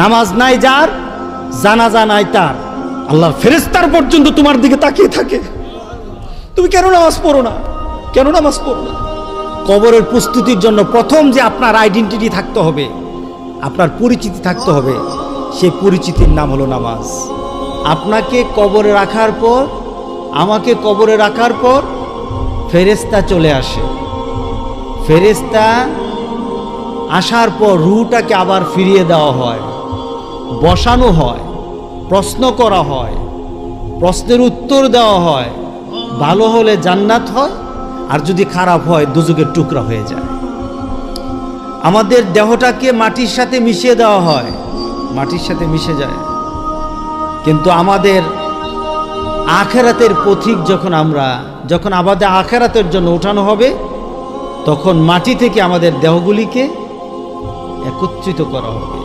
নামাজ নাই যার, জানাজা নাই তার, আল্লাহর ফেরেশতার পর্যন্ত তোমার দিকে তাকিয়ে থাকে। তুমি কেন নামাজ পড়ো না? কেন নামাজ পড়ো না? কবরের প্রস্তুতির জন্য প্রথম যে আপনার আইডেন্টিটি থাকতে হবে, আপনার পরিচিতি থাকতে হবে, সেই পরিচিতির নাম হলো নামাজ। আপনাকে কবরে রাখার পর, আমাকে কবরে রাখার পর ফেরেশতা চলে আসে। ফেরেশতা আসার পর রূহটাকে আবার ফিরিয়ে দেওয়া হয়, বসানো হয়, প্রশ্ন করা হয়, প্রশ্নের উত্তর দেওয়া হয়। ভালো হলে জান্নাত হয়, আর যদি খারাপ হয় দুজকের টুকরা হয়ে যায়। আমাদের দেহটাকে মাটির সাথে মিশিয়ে দেওয়া হয়, মাটির সাথে মিশে যায়। কিন্তু আমাদের আখেরাতের পথিক যখন আমাদের আখেরাতের জন্য ওঠানো হবে, তখন মাটি থেকে আমাদের দেহগুলিকে একত্রিত করা হবে।